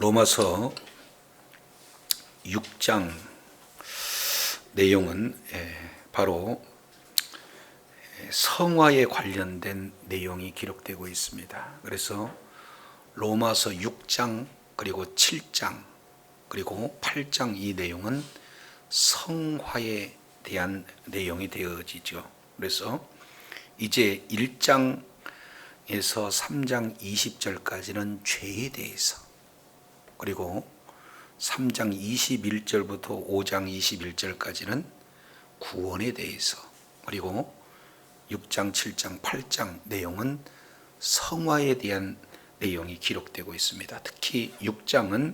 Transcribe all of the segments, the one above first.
로마서 6장 내용은 바로 성화에 관련된 내용이 기록되고 있습니다. 그래서 로마서 6장 그리고 7장 그리고 8장 이 내용은 성화에 대한 내용이 되어지죠. 그래서 이제 1장에서 3장 20절까지는 죄에 대해서, 그리고 3장 21절부터 5장 21절까지는 구원에 대해서, 그리고 6장, 7장, 8장 내용은 성화에 대한 내용이 기록되고 있습니다. 특히 6장은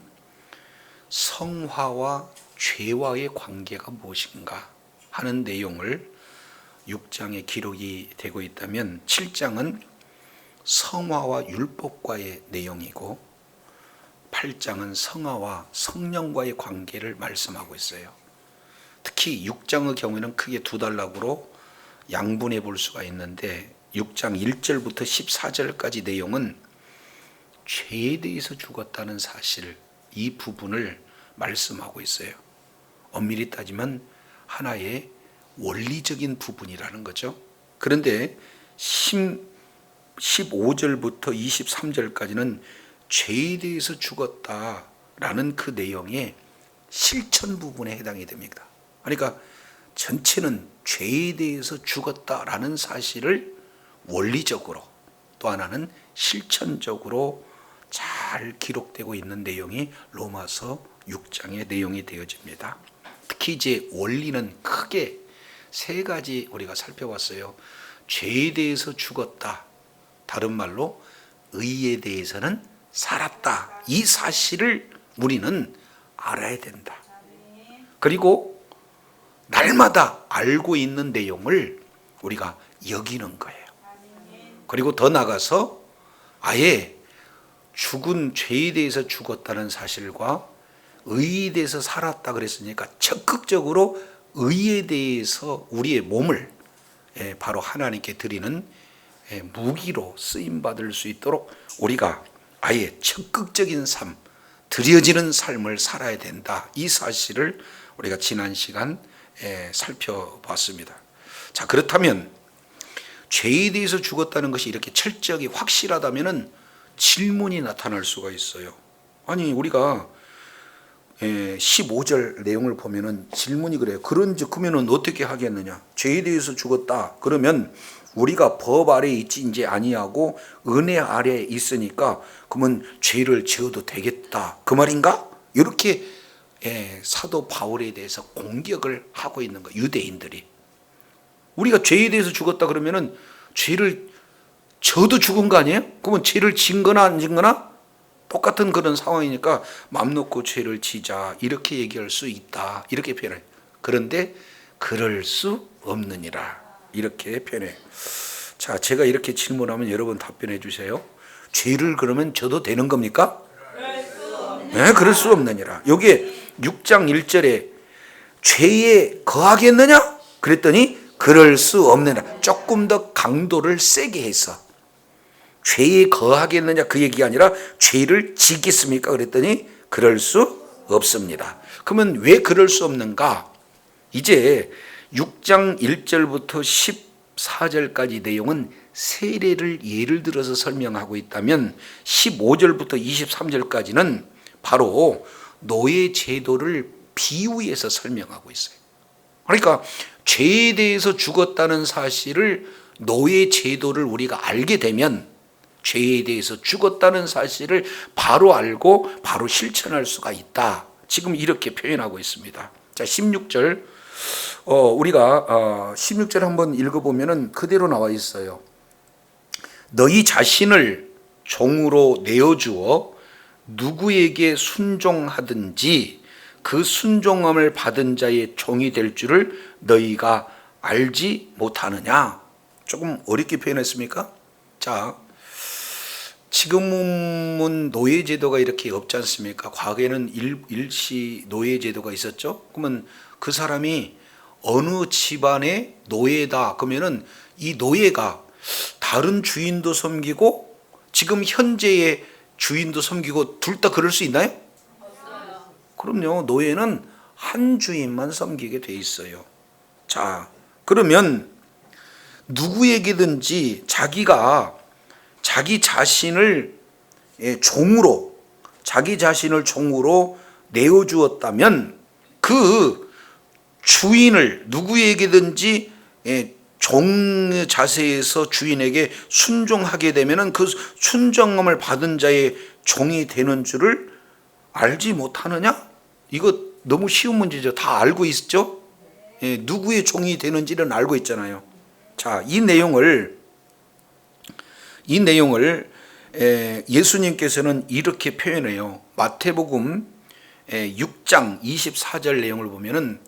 성화와 죄와의 관계가 무엇인가 하는 내용을 6장에 기록이 되고 있다면 7장은 성화와 율법과의 내용이고 8장은 성화와 성령과의 관계를 말씀하고 있어요. 특히 6장의 경우에는 크게 두 단락으로 양분해 볼 수가 있는데 6장 1절부터 14절까지 내용은 죄에 대해서 죽었다는 사실, 이 부분을 말씀하고 있어요. 엄밀히 따지면 하나의 원리적인 부분이라는 거죠. 그런데 15절부터 23절까지는 죄에 대해서 죽었다라는 그 내용의 실천 부분에 해당이 됩니다. 그러니까 전체는 죄에 대해서 죽었다라는 사실을 원리적으로, 또 하나는 실천적으로 잘 기록되고 있는 내용이 로마서 6장의 내용이 되어집니다. 특히 이제 원리는 크게 세 가지 우리가 살펴봤어요. 죄에 대해서 죽었다, 다른 말로 의에 대해서는 살았다, 이 사실을 우리는 알아야 된다. 그리고 날마다 알고 있는 내용을 우리가 여기는 거예요. 그리고 더 나아가서 아예 죽은 죄에 대해서 죽었다는 사실과 의에 대해서 살았다 그랬으니까 적극적으로 의에 대해서 우리의 몸을 바로 하나님께 드리는 무기로 쓰임받을 수 있도록 우리가 아예 적극적인 삶, 드려지는 삶을 살아야 된다, 이 사실을 우리가 지난 시간 살펴봤습니다. 자, 그렇다면 죄에 대해서 죽었다는 것이 이렇게 철저하게 확실하다면 질문이 나타날 수가 있어요. 아니, 우리가 15절 내용을 보면은 질문이 그래요. 그런즉 그러면은 어떻게 하겠느냐? 죄에 대해서 죽었다 그러면 우리가 법 아래에 있지 이제 아니하고 은혜 아래에 있으니까 그러면 죄를 지어도 되겠다, 그 말인가? 이렇게 사도 바울에 대해서 공격을 하고 있는 거예요, 유대인들이. 우리가 죄에 대해서 죽었다 그러면은 죄를 져도 죽은 거 아니에요? 그러면 죄를 진 거나 안 진 거나 똑같은 그런 상황이니까 맘 놓고 죄를 지자, 이렇게 얘기할 수 있다, 이렇게 표현해요. 그런데 그럴 수 없느니라, 이렇게 표현해요. 자, 제가 이렇게 질문하면 여러분 답변해 주세요. 죄를 그러면 져도 되는 겁니까? 네, 그럴 수 없느니라. 여기에 6장 1절에 죄에 거하겠느냐? 그랬더니 그럴 수 없느니라. 조금 더 강도를 세게 해서 죄에 거하겠느냐 그 얘기가 아니라 죄를 지겠습니까? 그랬더니 그럴 수 없습니다. 그러면 왜 그럴 수 없는가? 이제 6장 1절부터 14절까지 내용은 세례를 예를 들어서 설명하고 있다면 15절부터 23절까지는 바로 노예 제도를 비유해서 설명하고 있어요. 그러니까 죄에 대해서 죽었다는 사실을, 노예 제도를 우리가 알게 되면 죄에 대해서 죽었다는 사실을 바로 알고 바로 실천할 수가 있다, 지금 이렇게 표현하고 있습니다. 자, 16절 우리가 16절 한번 읽어보면 그대로 나와 있어요. 너희 자신을 종으로 내어주어 누구에게 순종하든지 그 순종함을 받은 자의 종이 될 줄을 너희가 알지 못하느냐? 조금 어렵게 표현했습니까? 자, 지금은 노예제도가 이렇게 없지 않습니까? 과거에는 일시 노예제도가 있었죠. 그러면 그 사람이 어느 집안의 노예다 그러면은 이 노예가 다른 주인도 섬기고 지금 현재의 주인도 섬기고 둘 다 그럴 수 있나요? 그럼요. 노예는 한 주인만 섬기게 돼 있어요. 자, 그러면 누구에게든지 자기가 자기 자신을 종으로 내어주었다면 그 주인을 누구에게든지 종 자세에서 주인에게 순종하게 되면은 그 순종함을 받은 자의 종이 되는 줄을 알지 못하느냐? 이거 너무 쉬운 문제죠. 다 알고 있죠? 누구의 종이 되는지는 알고 있잖아요. 자, 이 내용을 예수님께서는 이렇게 표현해요. 마태복음 6장 24절 내용을 보면은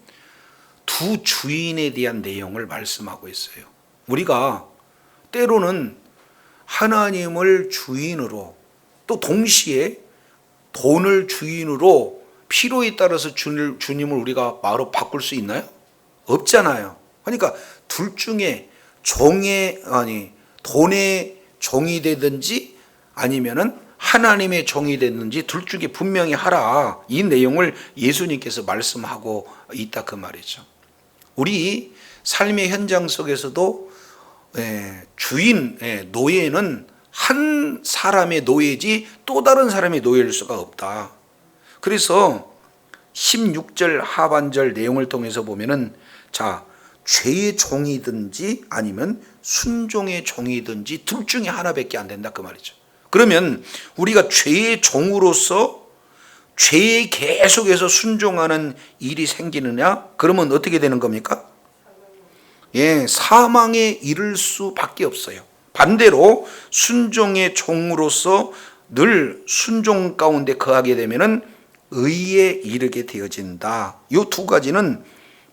두 주인에 대한 내용을 말씀하고 있어요. 우리가 때로는 하나님을 주인으로 또 동시에 돈을 주인으로 필요에 따라서 주님을 우리가 바로 바꿀 수 있나요? 없잖아요. 그러니까 둘 중에 돈의 종이 되든지 아니면은 하나님의 종이 됐는지 둘 중에 분명히 하라. 이 내용을 예수님께서 말씀하고 있다 그 말이죠. 우리 삶의 현장 속에서도 노예는 한 사람의 노예지 또 다른 사람의 노예일 수가 없다. 그래서 16절 하반절 내용을 통해서 보면은 자, 죄의 종이든지 아니면 순종의 종이든지 둘 중에 하나밖에 안 된다 그 말이죠. 그러면 우리가 죄의 종으로서 죄에 계속해서 순종하는 일이 생기느냐? 그러면 어떻게 되는 겁니까? 사망에 이를 수밖에 없어요. 반대로 순종의 종으로서 늘 순종 가운데 거하게 되면은 의에 이르게 되어진다. 이 두 가지는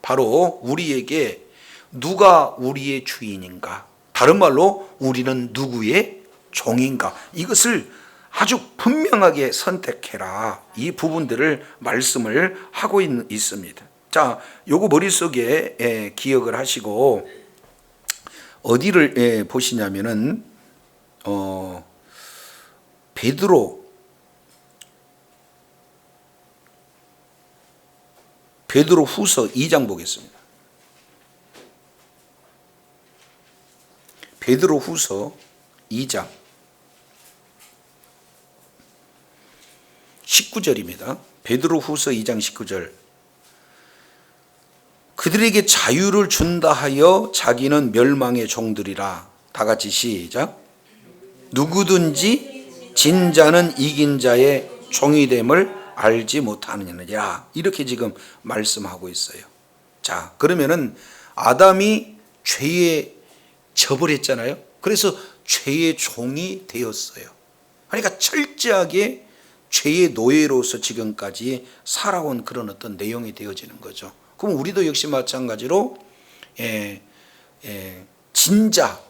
바로 우리에게 누가 우리의 주인인가? 다른 말로 우리는 누구의 종인가? 이것을 아주 분명하게 선택해라. 이 부분들을 말씀을 하고 있습니다. 자, 요거 머릿속에 기억을 하시고 어디를 보시냐면은 베드로 후서 2장 보겠습니다. 베드로 후서 2장 19절입니다. 베드로 후서 2장 19절. 그들에게 자유를 준다 하여 자기는 멸망의 종들이라. 다 같이 시작. 누구든지 진 자는 이긴 자의 종이 됨을 알지 못하느냐. 이렇게 지금 말씀하고 있어요. 자, 그러면은 아담이 죄에 져버렸잖아요. 그래서 죄의 종이 되었어요. 그러니까 철저하게 죄의 노예로서 지금까지 살아온 그런 어떤 내용이 되어지는 거죠. 그럼 우리도 역시 마찬가지로 진자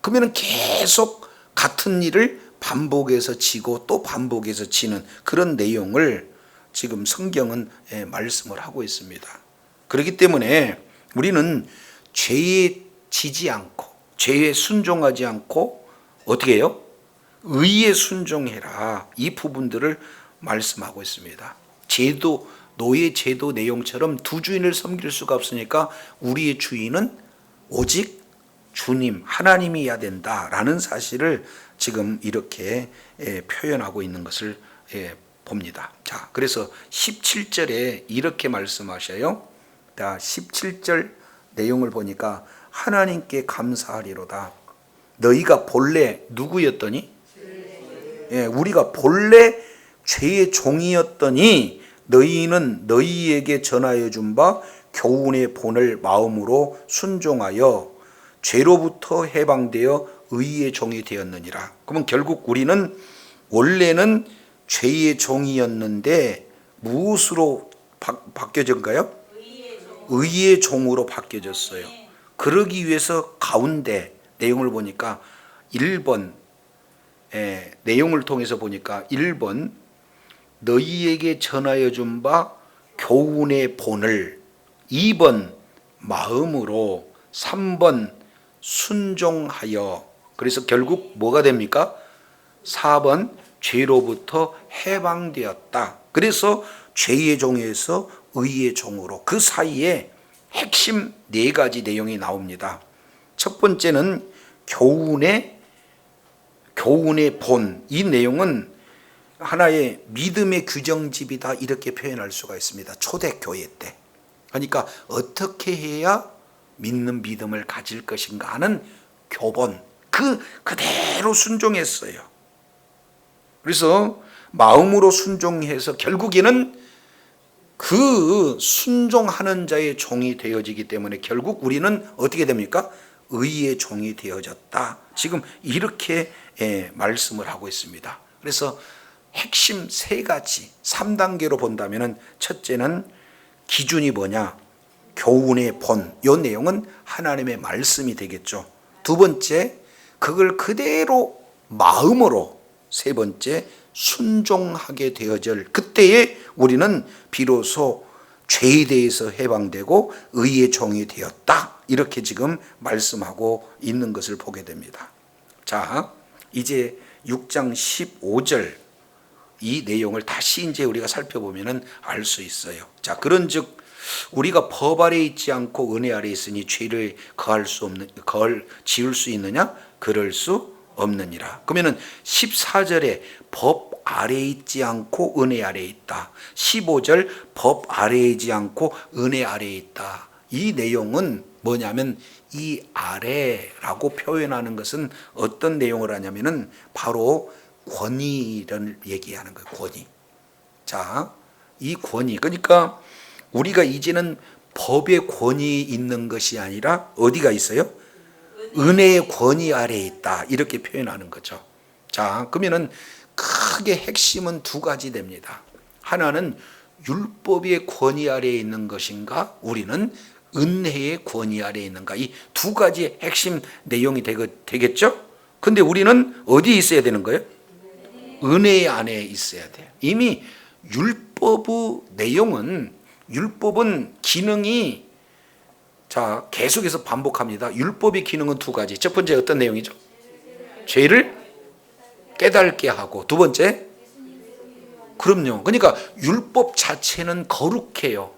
그러면 계속 같은 일을 반복해서 지고 또 반복해서 지는 그런 내용을 지금 성경은 말씀을 하고 있습니다. 그렇기 때문에 우리는 죄에 지지 않고 죄에 순종하지 않고 어떻게 해요? 의에 순종해라. 이 부분들을 말씀하고 있습니다. 제도, 노예 제도 내용처럼 두 주인을 섬길 수가 없으니까 우리의 주인은 오직 주님, 하나님이어야 된다라는 사실을 지금 이렇게 표현하고 있는 것을 봅니다. 자, 그래서 17절에 이렇게 말씀하셔요. 자, 17절 내용을 보니까 하나님께 감사하리로다. 너희가 본래 누구였더니? 우리가 본래 죄의 종이었더니 너희는 너희에게 전하여 준 바 교훈의 본을 마음으로 순종하여 죄로부터 해방되어 의의 종이 되었느니라. 그러면 결국 우리는 원래는 죄의 종이었는데 무엇으로 바뀌어진가요? 의의 종으로 바뀌어졌어요. 그러기 위해서 가운데 내용을 보니까 1번 내용을 통해서 보니까 1번 너희에게 전하여 준 바 교훈의 본을, 2번 마음으로, 3번 순종하여. 그래서 결국 뭐가 됩니까? 4번 죄로부터 해방되었다. 그래서 죄의 종에서 의의 종으로 그 사이에 핵심 4가지 내용이 나옵니다. 첫 번째는 교훈의 본. 이 내용은 하나의 믿음의 규정집이다 이렇게 표현할 수가 있습니다. 초대교회 때. 그러니까 어떻게 해야 믿는 믿음을 가질 것인가 하는 교본. 그대로 순종했어요. 그래서 마음으로 순종해서 결국에는 그 순종하는 자의 종이 되어지기 때문에 결국 우리는 어떻게 됩니까? 의의 종이 되어졌다. 지금 이렇게 말씀을 하고 있습니다. 그래서 핵심 3가지, 3단계로 본다면 첫째는 기준이 뭐냐? 교훈의 본. 이 내용은 하나님의 말씀이 되겠죠. 두 번째, 그걸 그대로 마음으로. 세 번째, 순종하게 되어질 그때에 우리는 비로소 죄에 대해서 해방되고 의의 종이 되었다. 이렇게 지금 말씀하고 있는 것을 보게 됩니다. 자, 이제 6장 15절 이 내용을 다시 이제 우리가 살펴보면 알 수 있어요. 자, 그런즉 우리가 법 아래 있지 않고 은혜 아래 있으니 죄를 지을 수 있느냐? 그럴 수 없느니라. 그러면은 14절에 법 아래 있지 않고 은혜 아래 있다. 15절 법 아래 있지 않고 은혜 아래 있다. 이 내용은 뭐냐면 이 아래라고 표현하는 것은 어떤 내용을 하냐면은 바로 권위를 얘기하는 거예요. 권위. 자, 이 권위. 그러니까 우리가 이제는 법의 권위 있는 것이 아니라 어디가 있어요? 은혜의 권위 아래에 있다. 이렇게 표현하는 거죠. 자, 그러면은 크게 핵심은 2가지 됩니다. 하나는 율법의 권위 아래에 있는 것인가? 우리는 은혜의 권위 아래에 있는가? 이 2가지 핵심 내용이 되겠죠? 근데 우리는 어디에 있어야 되는 거예요? 은혜 안에 있어야 돼요. 이미 율법은 기능이 자, 계속해서 반복합니다. 율법의 기능은 2가지. 첫 번째 어떤 내용이죠? 죄를 깨닫게 하고, 두 번째, 그럼요. 그러니까 율법 자체는 거룩해요.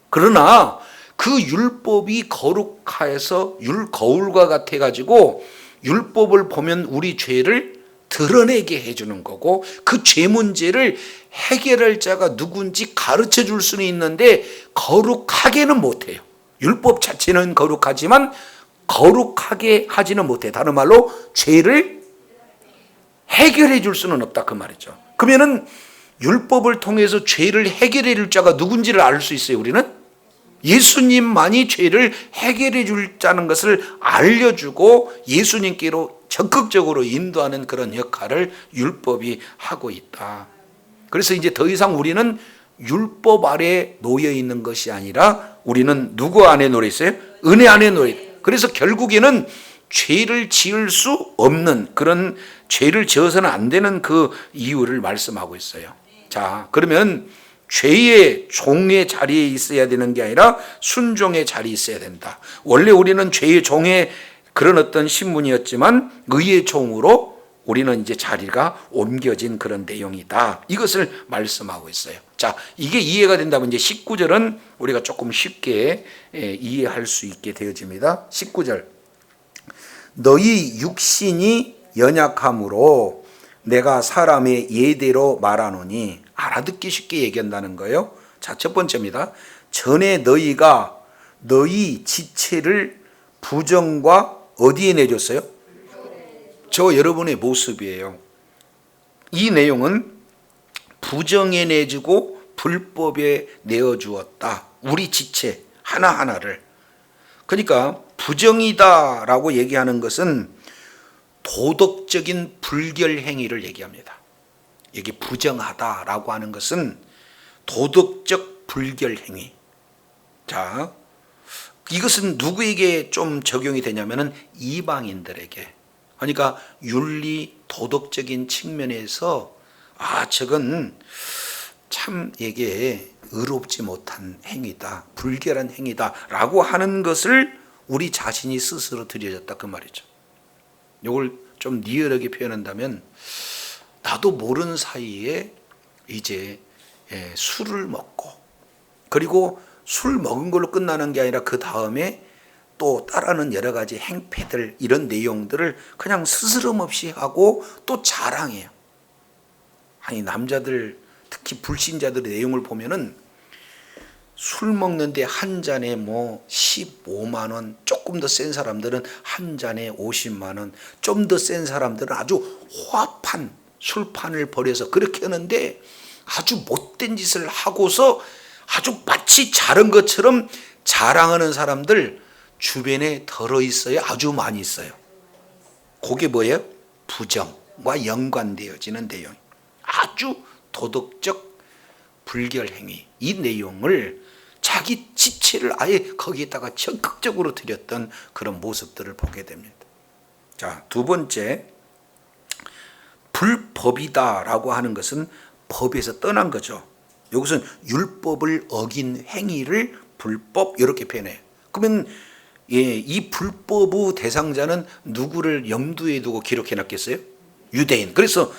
그러나 그 율법이 거룩해서 거울과 같아가지고 율법을 보면 우리 죄를 드러내게 해주는 거고, 그 죄 문제를 해결할 자가 누군지 가르쳐 줄 수는 있는데 거룩하게는 못해요. 율법 자체는 거룩하지만 거룩하게 하지는 못해. 다른 말로 죄를 해결해 줄 수는 없다 그 말이죠. 그러면은 율법을 통해서 죄를 해결해 줄 자가 누군지를 알 수 있어요. 우리는 예수님만이 죄를 해결해 줄 자는 것을 알려주고 예수님께로 적극적으로 인도하는 그런 역할을 율법이 하고 있다. 그래서 이제 더 이상 우리는 율법 아래 놓여 있는 것이 아니라 우리는 누구 안에 놓여 있어요? 은혜 안에 놓여 있어요. 그래서 결국에는 죄를 지을 수 없는 그런 죄를 지어서는 안 되는 그 이유를 말씀하고 있어요. 자, 그러면 죄의 종의 자리에 있어야 되는 게 아니라 순종의 자리에 있어야 된다. 원래 우리는 죄의 종의 그런 어떤 신분이었지만 의의 종으로 우리는 이제 자리가 옮겨진 그런 내용이다. 이것을 말씀하고 있어요. 자, 이게 이해가 된다면 이제 19절은 우리가 조금 쉽게 이해할 수 있게 되어집니다. 19절. 너희 육신이 연약함으로 내가 사람의 예대로 말하노니, 알아듣기 쉽게 얘기한다는 거예요. 자, 첫 번째입니다. 전에 너희가 너희 지체를 부정과 어디에 내줬어요? 저 여러분의 모습이에요. 이 내용은 부정에 내주고 불법에 내어주었다. 우리 지체 하나하나를. 그러니까 부정이다라고 얘기하는 것은 도덕적인 불결 행위를 얘기합니다. 여기 부정하다라고 하는 것은 도덕적 불결 행위. 자, 이것은 누구에게 좀 적용이 되냐면은 이방인들에게. 그러니까 윤리 도덕적인 측면에서 저건 참 이게 의롭지 못한 행위다, 불결한 행위다라고 하는 것을 우리 자신이 스스로 들여졌다 그 말이죠. 이걸 좀 리얼하게 표현한다면 나도 모르는 사이에 이제 술을 먹고, 그리고 술 먹은 걸로 끝나는 게 아니라 그 다음에 또 따르는 여러 가지 행패들, 이런 내용들을 그냥 스스럼 없이 하고 또 자랑해요. 아니, 남자들, 특히 불신자들의 내용을 보면은 술 먹는데 한 잔에 뭐 15만 원, 조금 더 센 사람들은 한 잔에 50만 원, 좀 더 센 사람들은 아주 호합한 술판을 벌여서 그렇게 하는데, 아주 못된 짓을 하고서 아주 마치 잘한 것처럼 자랑하는 사람들 주변에 덜어 있어요? 아주 많이 있어요? 그게 뭐예요? 부정과 연관되어지는 내용. 아주 도덕적 불결 행위, 이 내용을 자기 지체를 아예 거기에다가 적극적으로 들였던 그런 모습들을 보게 됩니다. 자, 두 번째, 불법이다라고 하는 것은 법에서 떠난 거죠. 여기서는 율법을 어긴 행위를 불법, 이렇게 표현해요. 그러면 이 불법의 대상자는 누구를 염두에 두고 기록해 놨겠어요? 유대인. 그래서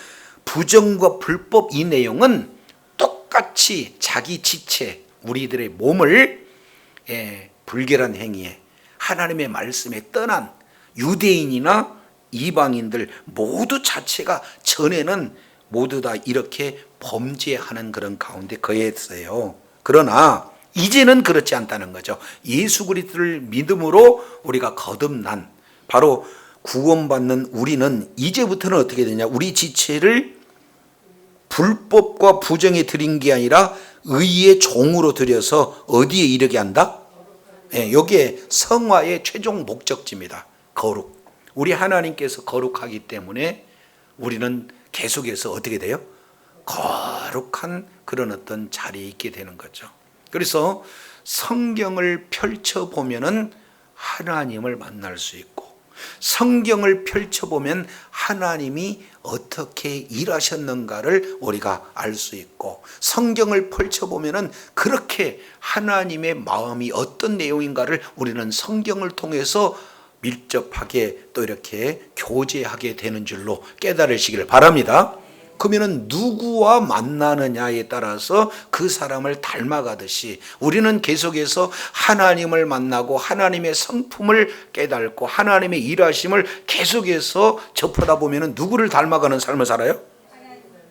부정과 불법, 이 내용은 똑같이 자기 지체, 우리들의 몸을 불결한 행위에, 하나님의 말씀에 떠난 유대인이나 이방인들 모두 자체가 전에는 모두 다 이렇게 범죄하는 그런 가운데 거했어요. 그러나 이제는 그렇지 않다는 거죠. 예수 그리스도를 믿음으로 우리가 거듭난, 바로 구원받는 우리는 이제부터는 어떻게 되냐, 우리 지체를 불법과 부정에 드린 게 아니라 의의 종으로 들여서 어디에 이르게 한다? 여기에 성화의 최종 목적지입니다. 거룩. 우리 하나님께서 거룩하기 때문에 우리는 계속해서 어떻게 돼요? 거룩한 그런 어떤 자리에 있게 되는 거죠. 그래서 성경을 펼쳐보면은 하나님을 만날 수 있고, 성경을 펼쳐보면 하나님이 어떻게 일하셨는가를 우리가 알 수 있고, 성경을 펼쳐보면은 그렇게 하나님의 마음이 어떤 내용인가를 우리는 성경을 통해서 밀접하게 또 이렇게 교제하게 되는 줄로 깨달으시기를 바랍니다. 그러면은 누구와 만나느냐에 따라서 그 사람을 닮아가듯이 우리는 계속해서 하나님을 만나고 하나님의 성품을 깨닫고 하나님의 일하심을 계속해서 접하다 보면은 누구를 닮아가는 삶을 살아요?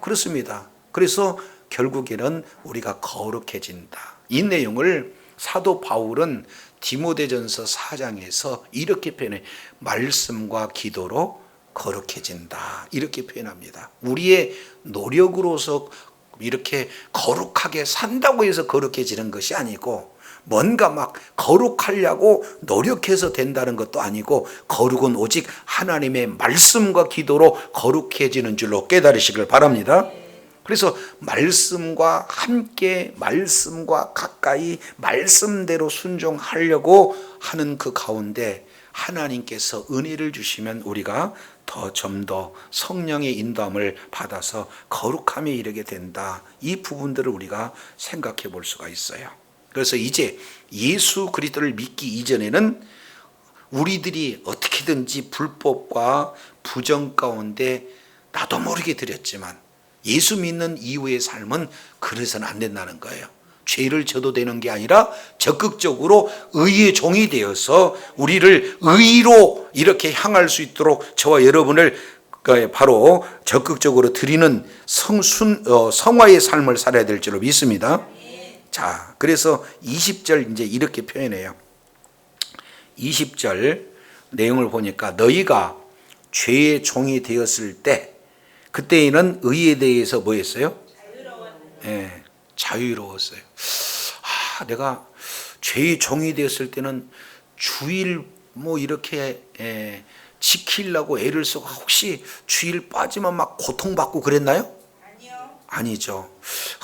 그렇습니다. 그래서 결국에는 우리가 거룩해진다. 이 내용을 사도 바울은 디모데전서 4장에서 이렇게 표현해, 말씀과 기도로 거룩해진다, 이렇게 표현합니다. 우리의 노력으로서 이렇게 거룩하게 산다고 해서 거룩해지는 것이 아니고, 뭔가 막 거룩하려고 노력해서 된다는 것도 아니고, 거룩은 오직 하나님의 말씀과 기도로 거룩해지는 줄로 깨달으시길 바랍니다. 그래서 말씀과 함께, 말씀과 가까이, 말씀대로 순종하려고 하는 그 가운데 하나님께서 은혜를 주시면 우리가 좀 더 성령의 인도함을 받아서 거룩함에 이르게 된다. 이 부분들을 우리가 생각해 볼 수가 있어요. 그래서 이제 예수 그리스도를 믿기 이전에는 우리들이 어떻게든지 불법과 부정 가운데 나도 모르게 들였지만, 예수 믿는 이후의 삶은 그래서는 안 된다는 거예요. 죄를 져도 되는 게 아니라 적극적으로 의의 종이 되어서 우리를 의로 이렇게 향할 수 있도록 저와 여러분을 바로 적극적으로 드리는 성화의 삶을 살아야 될 줄로 믿습니다. 자, 그래서 20절 이제 이렇게 표현해요. 20절 내용을 보니까 너희가 죄의 종이 되었을 때, 그때에는 의에 대해서 뭐 했어요? 자유로웠어요. 내가 죄의 종이 되었을 때는 주일 뭐 이렇게 지키려고 애를 쓰고 혹시 주일 빠지면 막 고통받고 그랬나요? 아니죠.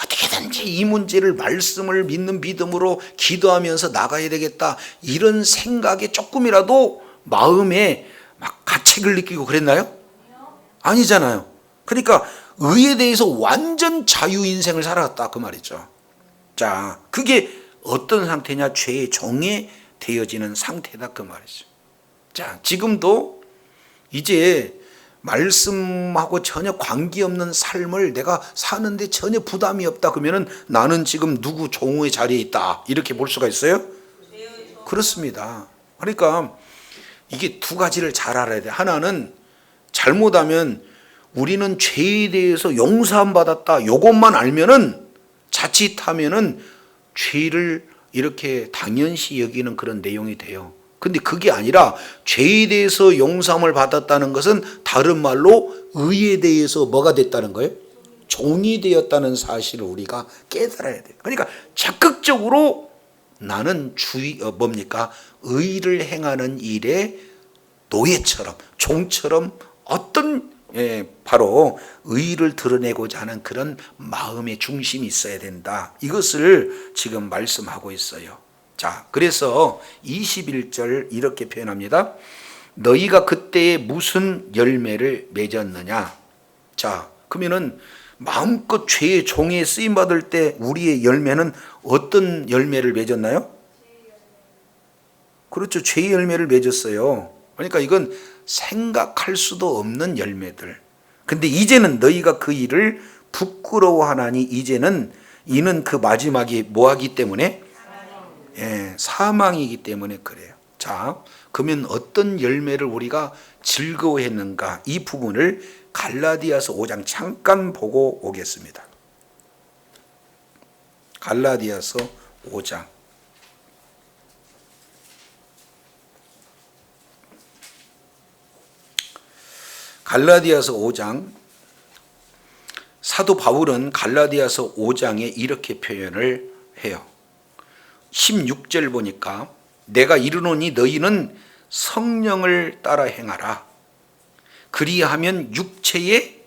어떻게든지 이 문제를 말씀을 믿는 믿음으로 기도하면서 나가야 되겠다, 이런 생각에 조금이라도 마음에 막 가책을 느끼고 그랬나요? 아니잖아요. 그러니까 의에 대해서 완전 자유 인생을 살았다, 그 말이죠. 자, 그게 어떤 상태냐? 죄의 종이 되어지는 상태다, 그 말이죠. 자, 지금도 이제 말씀하고 전혀 관계없는 삶을 내가 사는데 전혀 부담이 없다 그러면은 나는 지금 누구 종의 자리에 있다 이렇게 볼 수가 있어요? 그렇습니다. 그러니까 이게 두 가지를 잘 알아야 돼. 하나는 잘못하면 우리는 죄에 대해서 용서함 받았다 요것만 알면은 자칫하면은 죄를 이렇게 당연시 여기는 그런 내용이 돼요. 근데 그게 아니라 죄에 대해서 용서함을 받았다는 것은 다른 말로 의에 대해서 뭐가 됐다는 거예요? 종이 되었다는 사실을 우리가 깨달아야 돼요. 그러니까 적극적으로 나는 뭡니까? 의를 행하는 일에 노예처럼 종처럼 어떤 바로 의를 드러내고자 하는 그런 마음의 중심이 있어야 된다. 이것을 지금 말씀하고 있어요. 자, 그래서 21절 이렇게 표현합니다. 너희가 그때에 무슨 열매를 맺었느냐? 자, 그러면은 마음껏 죄의 종에 쓰임 받을 때 우리의 열매는 어떤 열매를 맺었나요? 그렇죠. 죄의 열매를 맺었어요. 그러니까 이건 생각할 수도 없는 열매들. 근데 이제는 너희가 그 일을 부끄러워하나니 이제는 이는 그 마지막이 뭐하기 때문에? 사망이기 때문에 그래요. 자, 그러면 어떤 열매를 우리가 즐거워했는가? 이 부분을 갈라디아서 5장 잠깐 보고 오겠습니다. 갈라디아서 5장. 갈라디아서 5장. 사도 바울은 갈라디아서 5장에 이렇게 표현을 해요. 16절 보니까 내가 이르노니 너희는 성령을 따라 행하라. 그리하면 육체의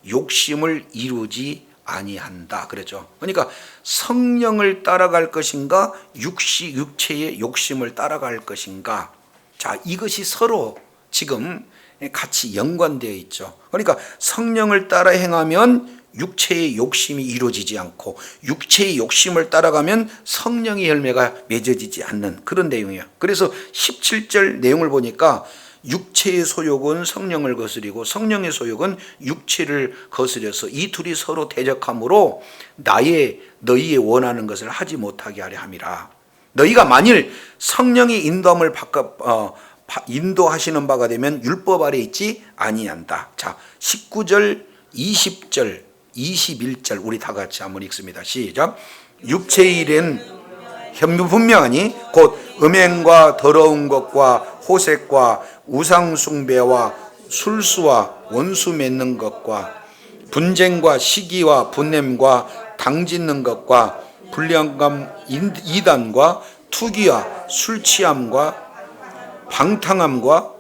욕심을 이루지 아니한다. 그랬죠. 그러니까 성령을 따라갈 것인가 육체의 욕심을 따라갈 것인가. 자, 이것이 서로 지금 같이 연관되어 있죠. 그러니까 성령을 따라 행하면 육체의 욕심이 이루어지지 않고 육체의 욕심을 따라가면 성령의 열매가 맺어지지 않는 그런 내용이에요. 그래서 17절 내용을 보니까 육체의 소욕은 성령을 거스리고 성령의 소욕은 육체를 거스려서 이 둘이 서로 대적하므로 너희의 원하는 것을 하지 못하게 하려 함이라. 너희가 만일 성령의 인도함을 인도하시는 바가 되면 율법 아래 있지 아니한다. 자, 19절, 20절, 21절 우리 다 같이 한번 읽습니다. 시작. 육체의 일은 분명하니 곧 음행과 더러운 것과 호색과 우상숭배와 술수와 원수 맺는 것과 분쟁과 시기와 분냄과 당짓는 것과 불량감 이단과 투기와 술취함과 방탕함과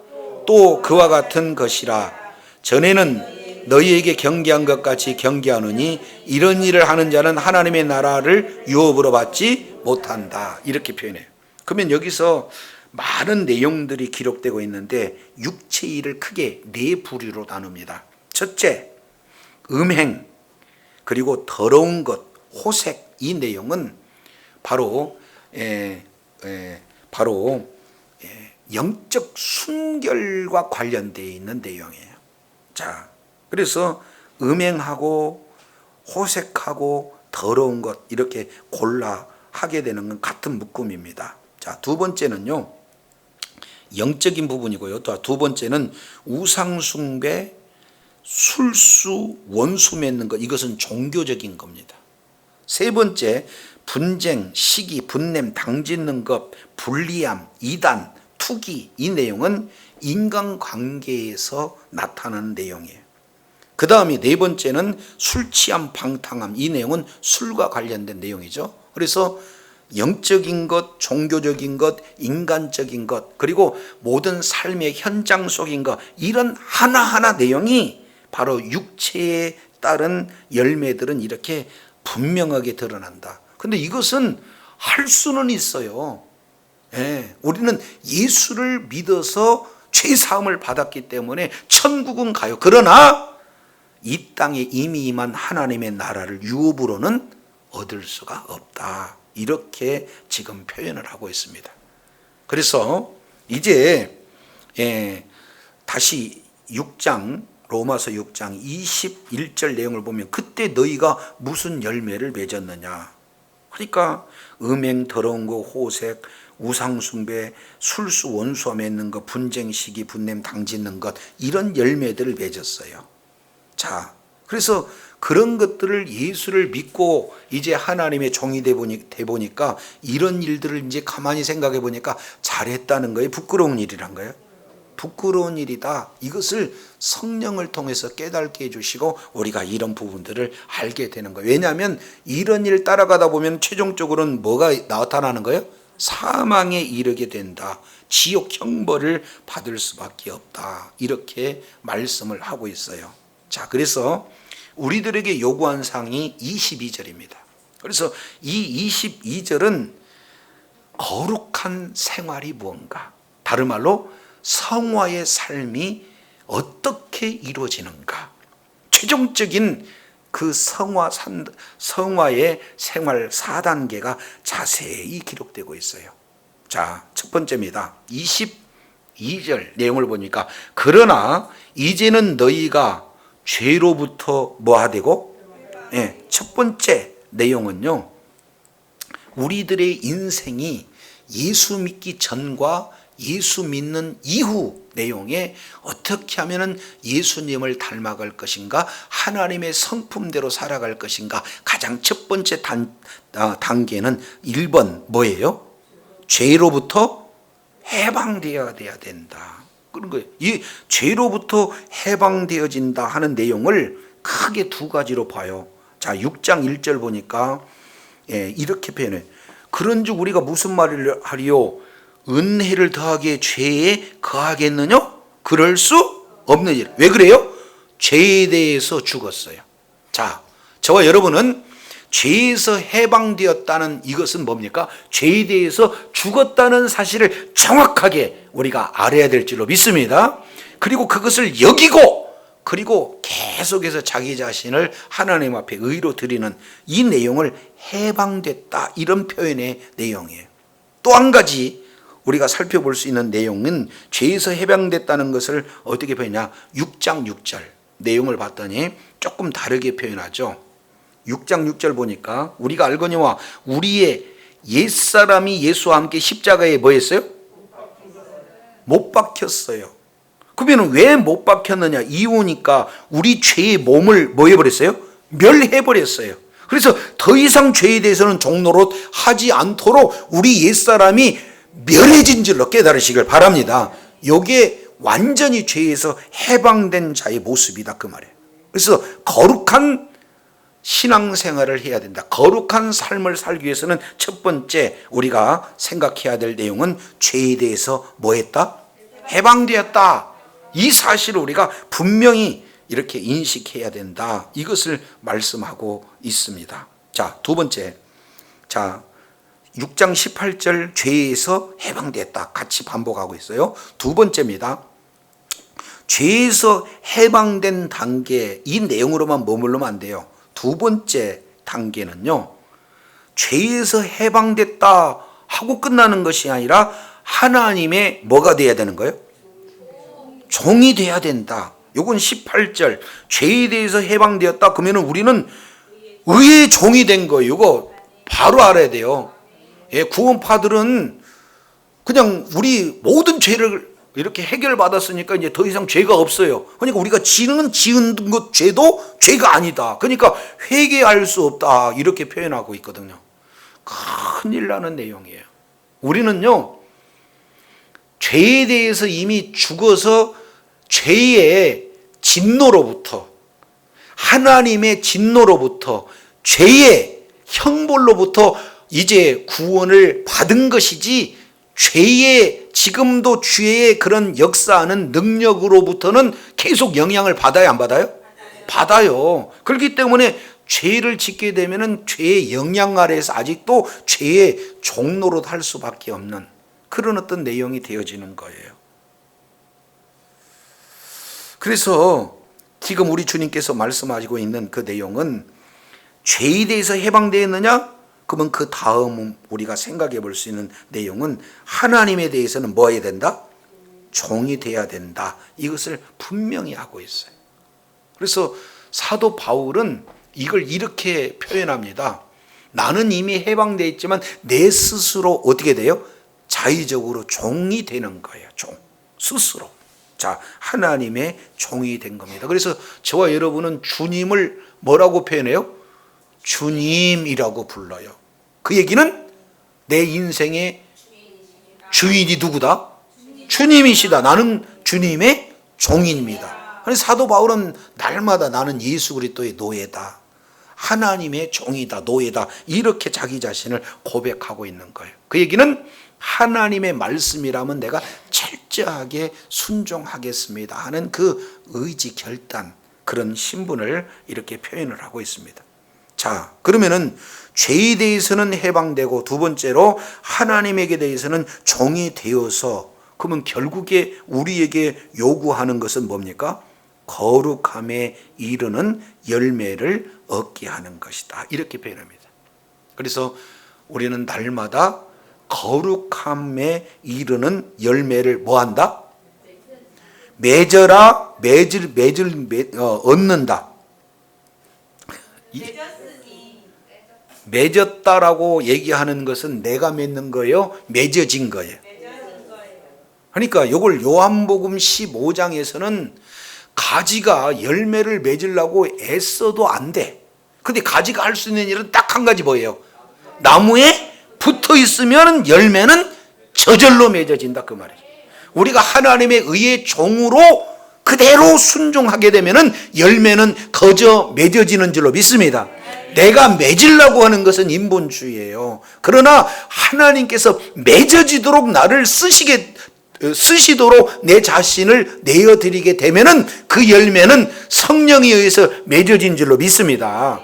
또 그와 같은 것이라. 전에는 너희에게 경계한 것 같이 경계하느니 이런 일을 하는 자는 하나님의 나라를 유업으로 받지 못한다. 이렇게 표현해요. 그러면 여기서 많은 내용들이 기록되고 있는데 육체 일을 크게 네 부류로 나눕니다. 첫째, 음행, 그리고 더러운 것, 호색. 이 내용은 바로 영적 순결과 관련되어 있는 내용이에요. 자, 그래서 음행하고 호색하고 더러운 것 이렇게 골라 하게 되는 건 같은 묶음입니다. 자, 두 번째는요, 영적인 부분이고요. 또 두 번째는 우상숭배, 술수, 원수 맺는 것, 이것은 종교적인 겁니다. 세 번째, 분쟁, 시기, 분냄, 당짓는 것, 불리함, 이단, 투기. 이 내용은 인간관계에서 나타나는 내용이에요. 그 다음에 네 번째는 술 취함, 방탕함. 이 내용은 술과 관련된 내용이죠. 그래서 영적인 것, 종교적인 것, 인간적인 것, 그리고 모든 삶의 현장 속인 것, 이런 하나하나 내용이 바로 육체에 따른 열매들은 이렇게 분명하게 드러난다. 근데 이것은 할 수는 있어요. 우리는 예수를 믿어서 죄사함을 받았기 때문에 천국은 가요. 그러나 이 땅에 이미 임한 하나님의 나라를 유업으로는 얻을 수가 없다. 이렇게 지금 표현을 하고 있습니다. 그래서 이제 다시 6장 로마서 6장 21절 내용을 보면 그때 너희가 무슨 열매를 맺었느냐. 그러니까 음행, 더러운 거, 호색, 우상숭배, 술수, 원수와 맺는 것, 분쟁, 시기, 분냄, 당짓는 것, 이런 열매들을 맺었어요. 자, 그래서 그런 것들을 예수를 믿고 이제 하나님의 종이 돼 보니까 이런 일들을 이제 가만히 생각해 보니까 잘했다는 거예요? 부끄러운 일이란 거예요? 부끄러운 일이다. 이것을 성령을 통해서 깨닫게 해주시고 우리가 이런 부분들을 알게 되는 거예요. 왜냐하면 이런 일 따라가다 보면 최종적으로는 뭐가 나타나는 거예요? 사망에 이르게 된다. 지옥 형벌을 받을 수밖에 없다. 이렇게 말씀을 하고 있어요. 자, 그래서 우리들에게 요구한 사항이 22절입니다. 그래서 이 22절은 거룩한 생활이 무언가, 다른 말로 성화의 삶이 어떻게 이루어지는가, 최종적인 그 성화의 생활 4단계가 자세히 기록되고 있어요. 자, 첫 번째입니다. 22절 내용을 보니까 그러나 이제는 너희가 죄로부터 뭐하 되고, 첫 번째 내용은요, 우리들의 인생이 예수 믿기 전과 예수 믿는 이후 내용에 어떻게 하면 예수님을 닮아갈 것인가, 하나님의 성품대로 살아갈 것인가. 가장 첫 번째 단계는 1번 뭐예요? 죄로부터 해방되어야 된다. 그런 거예요. 이 죄로부터 해방되어진다 하는 내용을 크게 두 가지로 봐요. 자, 6장 1절 보니까 이렇게 표현해요. 그런즉 우리가 무슨 말을 하리요? 은혜를 더하게 죄에 거하겠느냐? 그럴 수 없는 일. 왜 그래요? 죄에 대해서 죽었어요. 자, 저와 여러분은 죄에서 해방되었다는 이것은 뭡니까? 죄에 대해서 죽었다는 사실을 정확하게 우리가 알아야 될 줄로 믿습니다. 그리고 그것을 여기고, 그리고 계속해서 자기 자신을 하나님 앞에 의로 드리는 이 내용을 해방됐다, 이런 표현의 내용이에요. 또 한 가지 우리가 살펴볼 수 있는 내용은 죄에서 해방됐다는 것을 어떻게 표현하냐, 6장 6절 내용을 봤더니 조금 다르게 표현하죠. 6장 6절 보니까 우리가 알거니와 우리의 옛사람이 예수와 함께 십자가에 뭐 했어요? 못 박혔어요. 그러면 왜 못 박혔느냐? 이유니까 우리 죄의 몸을 뭐 해버렸어요? 멸해버렸어요. 그래서 더 이상 죄에 대해서는 종노릇 하지 않도록 우리 옛사람이 멸해진 줄로 깨달으시길 바랍니다. 이게 완전히 죄에서 해방된 자의 모습이다, 그 말이에요. 그래서 거룩한 신앙생활을 해야 된다. 거룩한 삶을 살기 위해서는 첫 번째 우리가 생각해야 될 내용은 죄에 대해서 뭐 했다? 해방되었다. 이 사실을 우리가 분명히 이렇게 인식해야 된다. 이것을 말씀하고 있습니다. 자, 두 번째. 자, 6장 18절 죄에서 해방됐다. 같이 반복하고 있어요. 두 번째입니다. 죄에서 해방된 단계, 이 내용으로만 머물러면 안 돼요. 두 번째 단계는요, 죄에서 해방됐다 하고 끝나는 것이 아니라 하나님의 뭐가 돼야 되는 거예요? 종이 돼야 된다. 요건 18절 죄에 대해서 해방되었다. 그러면 우리는 의의 종이 된 거예요. 이거 바로 알아야 돼요. 구원파들은 그냥 우리 모든 죄를 이렇게 해결받았으니까 이제 더 이상 죄가 없어요. 그러니까 우리가 지은 것 죄도 죄가 아니다. 그러니까 회개할 수 없다. 이렇게 표현하고 있거든요. 큰일 나는 내용이에요. 우리는요, 죄에 대해서 이미 죽어서 죄의 진노로부터, 하나님의 진노로부터, 죄의 형벌로부터 이제 구원을 받은 것이지, 죄의, 지금도 죄의 그런 역사하는 능력으로부터는 계속 영향을 받아요, 안 받아요? 받아요. 그렇기 때문에 죄를 짓게 되면은 죄의 영향 아래에서 아직도 죄의 종로로 할 수밖에 없는 그런 어떤 내용이 되어지는 거예요. 그래서 지금 우리 주님께서 말씀하시고 있는 그 내용은 죄에 대해서 해방되었느냐? 그러면 그 다음 우리가 생각해 볼 수 있는 내용은 하나님에 대해서는 뭐 해야 된다? 종이 돼야 된다. 이것을 분명히 하고 있어요. 그래서 사도 바울은 이걸 이렇게 표현합니다. 나는 이미 해방되어 있지만 내 스스로 어떻게 돼요? 자의적으로 종이 되는 거예요. 종. 스스로. 자, 하나님의 종이 된 겁니다. 그래서 저와 여러분은 주님을 뭐라고 표현해요? 주님이라고 불러요. 그 얘기는 내 인생의 주인이 누구다? 주님이시다. 나는 주님의 종입니다. 그래서 사도 바울은 날마다 나는 예수 그리스도의 노예다. 하나님의 종이다, 노예다. 이렇게 자기 자신을 고백하고 있는 거예요. 그 얘기는 하나님의 말씀이라면 내가 철저하게 순종하겠습니다 하는 그 의지, 결단, 그런 신분을 이렇게 표현을 하고 있습니다. 자, 그러면은 죄에 대해서는 해방되고, 두 번째로 하나님에게 대해서는 종이 되어서, 그러면 결국에 우리에게 요구하는 것은 뭡니까? 거룩함에 이르는 열매를 얻게 하는 것이다. 이렇게 표현합니다. 그래서 우리는 날마다 거룩함에 이르는 열매를 뭐 한다? 맺어라, 얻는다. 맺었다라고 얘기하는 것은 내가 맺는 거예요? 맺어진 거예요. 그러니까 이걸 요한복음 15장에서는 가지가 열매를 맺으려고 애써도 안 돼. 근데 가지가 할 수 있는 일은 딱 한 가지 뭐예요? 나무에 붙어 있으면 열매는 저절로 맺어진다, 그 말이에요. 우리가 하나님의 의의 종으로 그대로 순종하게 되면은 열매는 거저 맺어지는 줄로 믿습니다. 내가 맺으려고 하는 것은 인본주의예요. 그러나 하나님께서 맺어지도록 나를 쓰시도록 내 자신을 내어드리게 되면은 그 열매는 성령에 의해서 맺어진 줄로 믿습니다.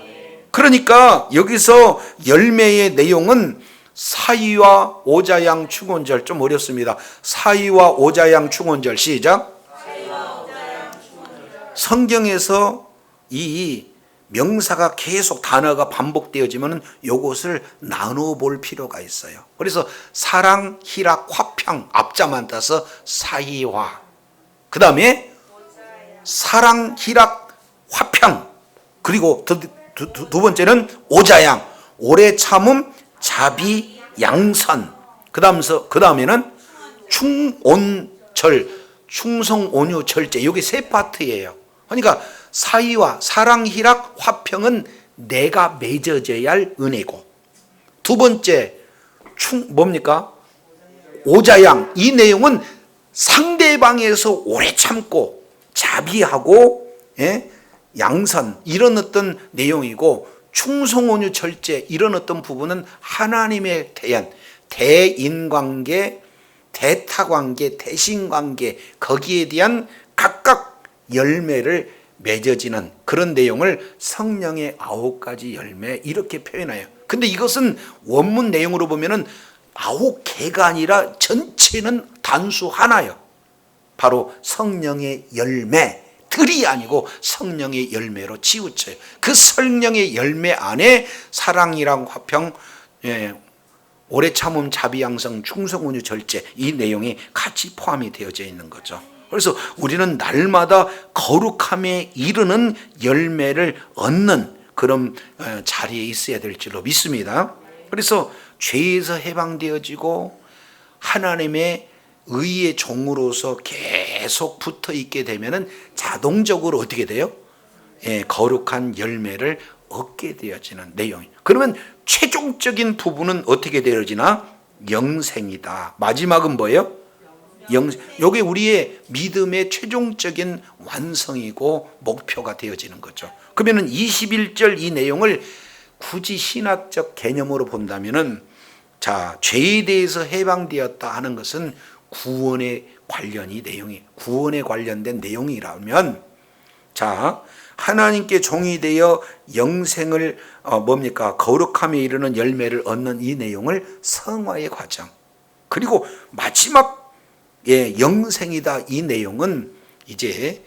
그러니까 여기서 열매의 내용은 사위와 오자양 충원절, 좀 어렵습니다. 사위와 오자양 충원절, 시작. 성경에서 이 명사가 계속 단어가 반복되어지면 요것을 나눠 볼 필요가 있어요. 그래서 사랑, 희락, 화평 앞자만 따서 사이화, 그 다음에 사랑, 희락, 화평, 그리고 두 번째는 오자양, 오래 참음, 자비, 양선, 그 다음에는 충온절, 충성, 온유, 절제. 이게 세 파트예요. 그러니까 사이와 사랑, 희락, 화평은 내가 맺어져야 할 은혜고, 두 번째 뭡니까? 오자양. 이 내용은 상대방에서 오래 참고 자비하고, 양선, 이런 어떤 내용이고, 충성, 온유, 절제, 이런 어떤 부분은 하나님에 대한 대인관계, 대타관계, 대신관계, 거기에 대한 각각 열매를 맺어지는 그런 내용을 성령의 9가지 열매, 이렇게 표현해요. 근데 이것은 원문 내용으로 보면은 9개가 아니라 전체는 단수 하나요. 바로 성령의 열매들이 아니고 성령의 열매로 치우쳐요. 그 성령의 열매 안에 사랑이랑 화평, 오래 참음, 자비, 양성, 충성, 온유, 절제, 이 내용이 같이 포함이 되어져 있는 거죠. 그래서 우리는 날마다 거룩함에 이르는 열매를 얻는 그런 자리에 있어야 될 줄로 믿습니다. 그래서 죄에서 해방되어지고 하나님의 의의 종으로서 계속 붙어 있게 되면은 자동적으로 어떻게 돼요? 거룩한 열매를 얻게 되어지는 내용이. 그러면 최종적인 부분은 어떻게 되어지나? 영생이다. 마지막은 뭐예요? 이게 우리의 믿음의 최종적인 완성이고 목표가 되어지는 거죠. 그러면 21절 이 내용을 굳이 신학적 개념으로 본다면은, 자, 죄에 대해서 해방되었다 하는 것은 구원에 관련된 내용이라면, 자, 하나님께 종이 되어 영생을 거룩함에 이르는 열매를 얻는 이 내용을 성화의 과정, 그리고 마지막 영생이다, 이 내용은 이제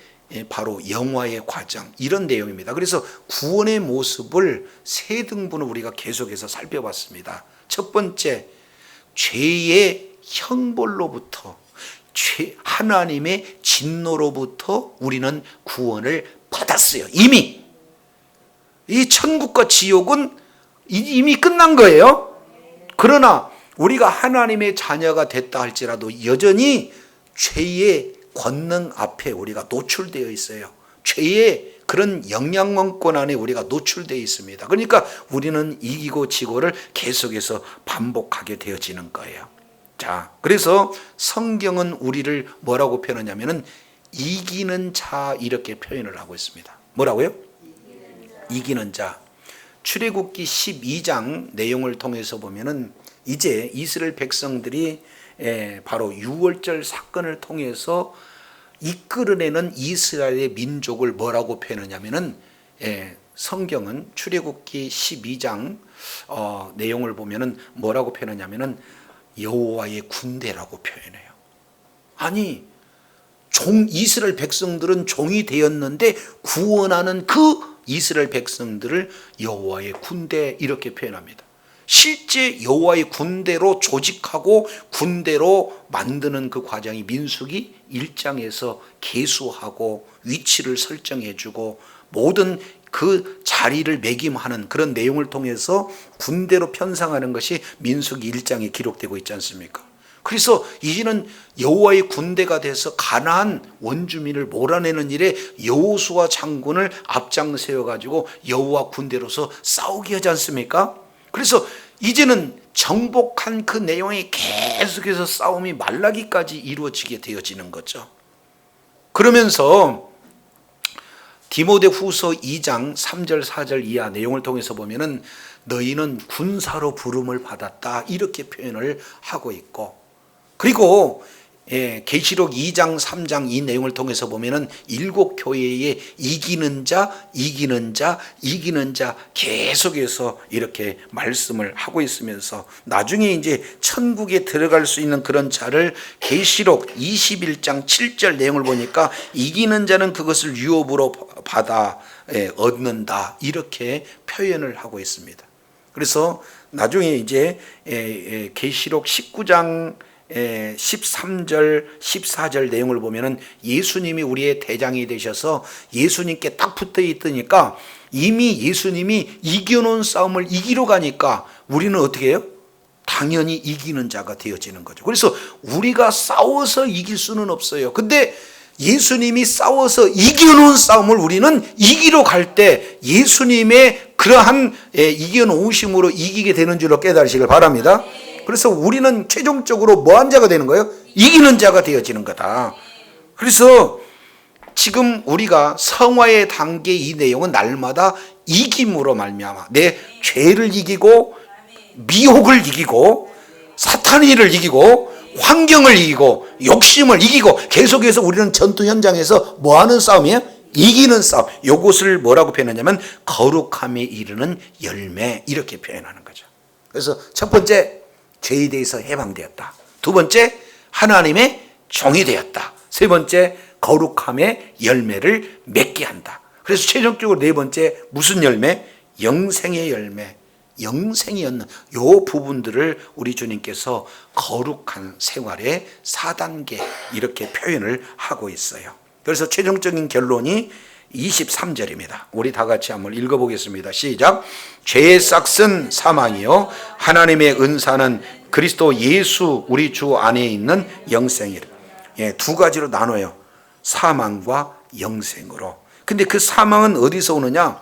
바로 영화의 과정, 이런 내용입니다. 그래서 구원의 모습을 세 등분을 우리가 계속해서 살펴봤습니다. 첫 번째, 죄의 형벌로부터, 하나님의 진노로부터 우리는 구원을 받았어요. 이미. 이 천국과 지옥은 이미 끝난 거예요. 그러나 우리가 하나님의 자녀가 됐다 할지라도 여전히 죄의 권능 앞에 우리가 노출되어 있어요. 죄의 그런 영향권 안에 우리가 노출되어 있습니다. 그러니까 우리는 이기고 지고를 계속해서 반복하게 되어지는 거예요. 자, 그래서 성경은 우리를 뭐라고 표현하냐면은 이기는 자 이렇게 표현을 하고 있습니다. 뭐라고요? 이기는 자. 출애굽기 12장 내용을 통해서 보면은 이제 이스라엘 백성들이 바로 유월절 사건을 통해서 이끌어내는 이스라엘의 민족을 뭐라고 표현하냐면은 성경은 출애굽기 12장 내용을 보면은 뭐라고 표현하냐면은 여호와의 군대라고 표현해요. 아니 이스라엘 백성들은 종이 되었는데 구원하는 그 이스라엘 백성들을 여호와의 군대 이렇게 표현합니다. 실제 여호와의 군대로 조직하고 군대로 만드는 그 과정이 민수기 1장에서 계수하고 위치를 설정해 주고 모든 그 자리를 매김하는 그런 내용을 통해서 군대로 편성하는 것이 민수기 1장에 기록되고 있지 않습니까? 그래서 이제는 여호와의 군대가 돼서 가나안 원주민을 몰아내는 일에 여호수아 장군을 앞장세워 가지고 여호와 군대로서 싸우게 하지 않습니까? 그래서 이제는 정복한 그 내용이 계속해서 싸움이 말라기까지 이루어지게 되어지는 거죠. 그러면서 디모데후서 2장 3절 4절 이하 내용을 통해서 보면은 너희는 군사로 부름을 받았다 이렇게 표현을 하고 있고, 그리고 계시록 2장 3장 이 내용을 통해서 보면은 7교회의 이기는 자 계속해서 이렇게 말씀을 하고 있으면서 나중에 이제 천국에 들어갈 수 있는 그런 자를 계시록 21장 7절 내용을 보니까 이기는 자는 그것을 유업으로 받아 얻는다 이렇게 표현을 하고 있습니다. 그래서 나중에 이제 계시록 19장 13절 14절 내용을 보면은 예수님이 우리의 대장이 되셔서 예수님께 딱 붙어 있으니까 이미 예수님이 이겨놓은 싸움을 이기러 가니까 우리는 어떻게 해요? 당연히 이기는 자가 되어지는 거죠. 그래서 우리가 싸워서 이길 수는 없어요. 근데 예수님이 싸워서 이겨놓은 싸움을 우리는 이기러 갈 때 예수님의 그러한 이겨놓으심으로 이기게 되는 줄로 깨달으시길 바랍니다. 그래서 우리는 최종적으로 뭐한 자가 되는 거예요? 이기는 자가 되어지는 거다. 그래서 지금 우리가 성화의 단계 이 내용은 날마다 이김으로 말미암아 내 죄를 이기고 미혹을 이기고 사탄의 이기고 환경을 이기고 욕심을 이기고 계속해서 우리는 전투 현장에서 뭐하는 싸움이에요? 이기는 싸움. 이것을 뭐라고 표현하냐면 거룩함에 이르는 열매 이렇게 표현하는 거죠. 그래서 첫 번째 죄에 대해서 해방되었다. 두 번째 하나님의 종이 되었다. 세 번째 거룩함의 열매를 맺게 한다. 그래서 최종적으로 네 번째 무슨 열매? 영생의 열매. 영생이 얻는 요 부분들을 우리 주님께서 거룩한 생활의 4단계 이렇게 표현을 하고 있어요. 그래서 최종적인 결론이 23절입니다. 우리 다 같이 한번 읽어보겠습니다. 시작. 죄의 싹은 사망이요 하나님의 은사는 그리스도 예수 우리 주 안에 있는 영생이라. 두 가지로 나눠요. 사망과 영생으로. 근데 그 사망은 어디서 오느냐?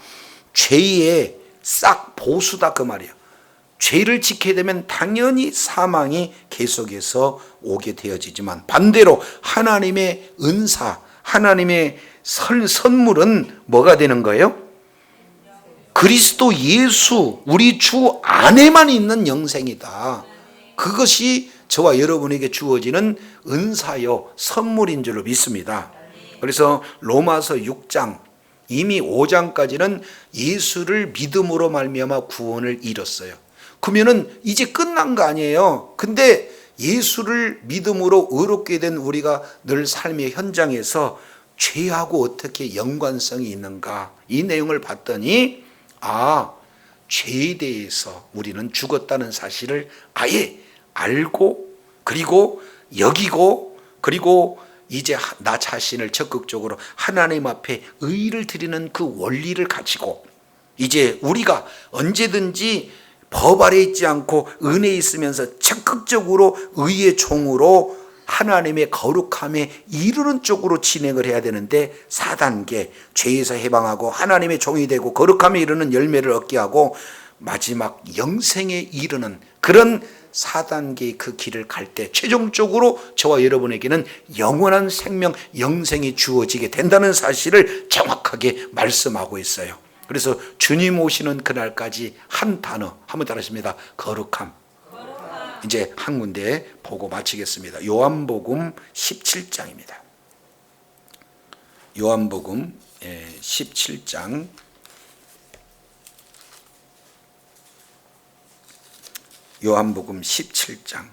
죄의 싹 보수다 그 말이에요. 죄를 지게 되면 당연히 사망이 계속해서 오게 되어지지만 반대로 하나님의 은사, 하나님의 선물은 뭐가 되는 거예요? 그리스도 예수 우리 주 안에만 있는 영생이다. 그것이 저와 여러분에게 주어지는 은사요 선물인 줄로 믿습니다. 그래서 로마서 6장 이미 5장까지는 예수를 믿음으로 말미암아 구원을 이뤘어요. 그러면은 이제 끝난 거 아니에요. 근데 예수를 믿음으로 의롭게 된 우리가 늘 삶의 현장에서 죄하고 어떻게 연관성이 있는가 이 내용을 봤더니 죄에 대해서 우리는 죽었다는 사실을 아예 알고 그리고 여기고 그리고 이제 나 자신을 적극적으로 하나님 앞에 의를 드리는 그 원리를 가지고 이제 우리가 언제든지 법 아래 있지 않고 은혜에 있으면서 적극적으로 의의 종으로 하나님의 거룩함에 이르는 쪽으로 진행을 해야 되는데 4단계 죄에서 해방하고 하나님의 종이 되고 거룩함에 이르는 열매를 얻게 하고 마지막 영생에 이르는 그런 4단계의 그 길을 갈 때 최종적으로 저와 여러분에게는 영원한 생명, 영생이 주어지게 된다는 사실을 정확하게 말씀하고 있어요. 그래서 주님 오시는 그날까지 한 단어 한번 따라하십니다. 거룩함. 이제 한 군데 보고 마치겠습니다. 요한복음 17장입니다. 요한복음 17장 요한복음 17장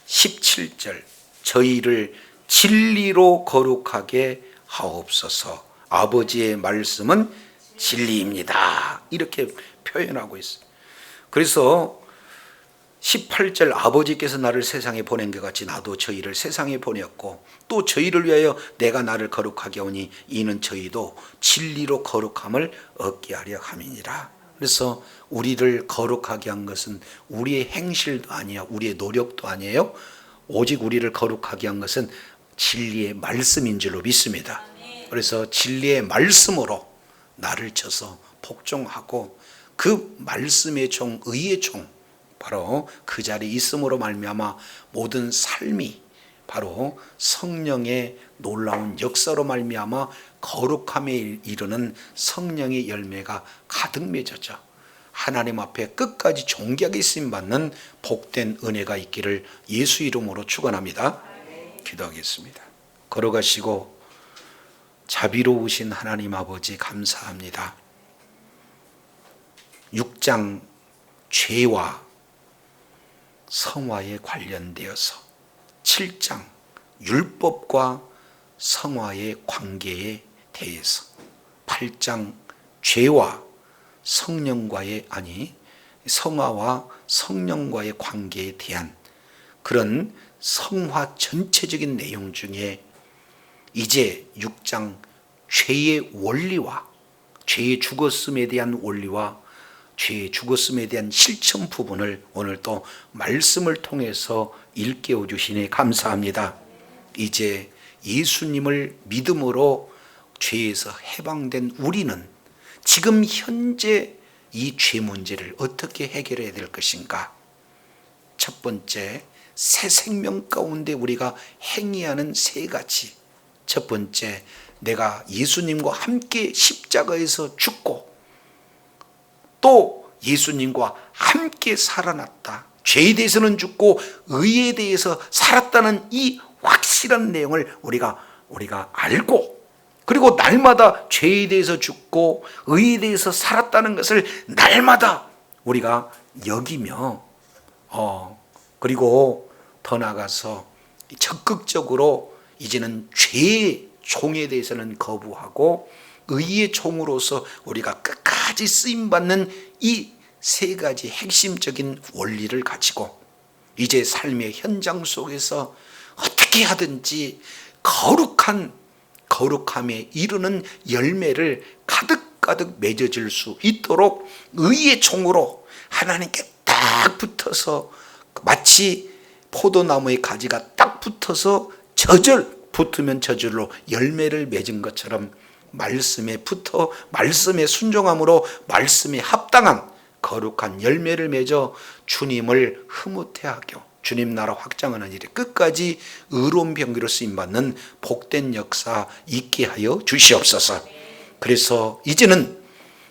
17절 저희를 진리로 거룩하게 하옵소서. 아버지의 말씀은 진리입니다. 이렇게 표현하고 있어요. 그래서 18절 아버지께서 나를 세상에 보낸 것 같이 나도 저희를 세상에 보냈고 또 저희를 위하여 내가 나를 거룩하게 하오니 이는 저희도 진리로 거룩함을 얻게 하려 함이니라. 그래서 우리를 거룩하게 한 것은 우리의 행실도 아니야, 우리의 노력도 아니에요. 오직 우리를 거룩하게 한 것은 진리의 말씀인 줄로 믿습니다. 그래서 진리의 말씀으로 나를 쳐서 복종하고 그 말씀의 종, 의의 종 바로 그 자리에 있음으로 말미암아 모든 삶이 바로 성령의 놀라운 역사로 말미암아 거룩함에 이르는 성령의 열매가 가득 맺어져 하나님 앞에 끝까지 존귀하게 쓰임받는 복된 은혜가 있기를 예수 이름으로 축원합니다. 기도하겠습니다. 걸어가시고 자비로우신 하나님 아버지 감사합니다. 6장 죄와 성화에 관련되어서 7장 율법과 성화의 관계에 대해서 8장 죄와 성령과의 성화와 성령과의 관계에 대한 그런 성화 전체적인 내용 중에 이제 6장 죄의 원리와 죄의 죽었음에 대한 원리와 죄의 죽었음에 대한 실천 부분을 오늘 또 말씀을 통해서 일깨워 주시니 감사합니다. 이제 예수님을 믿음으로 죄에서 해방된 우리는 지금 현재 이 죄 문제를 어떻게 해결해야 될 것인가? 첫 번째, 새 생명 가운데 우리가 행해하는 세 가지. 첫 번째, 내가 예수님과 함께 십자가에서 죽고 또 예수님과 함께 살아났다. 죄에 대해서는 죽고 의에 대해서 살았다는 이 확실한 내용을 우리가 알고 그리고 날마다 죄에 대해서 죽고 의에 대해서 살았다는 것을 날마다 우리가 여기며 그리고 더 나아가서 적극적으로 이제는 죄의 종에 대해서는 거부하고 의의 종으로서 우리가 끝까지 쓰임받는 이 세 가지 핵심적인 원리를 가지고 이제 삶의 현장 속에서 어떻게 하든지 거룩함에 이르는 열매를 가득가득 맺어질 수 있도록 의의 종으로 하나님께 딱 붙어서 마치 포도나무의 가지가 딱 붙어서 붙으면 저절로 열매를 맺은 것처럼 말씀에 붙어 말씀에 순종함으로 말씀에 합당한 거룩한 열매를 맺어 주님을 흐뭇해하고 주님 나라 확장하는 일에 끝까지 의로운 병기로 쓰임받는 복된 역사 있게 하여 주시옵소서. 그래서 이제는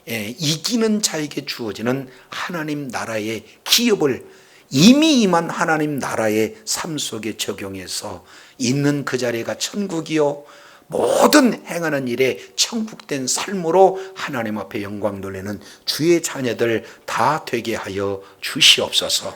이기는 자에게 주어지는 하나님 나라의 기업을 이미 임한 하나님 나라의 삶 속에 적용해서 있는 그 자리가 천국이요 모든 행하는 일에 천국된 삶으로 하나님 앞에 영광 돌리는 주의 자녀들 다 되게 하여 주시옵소서.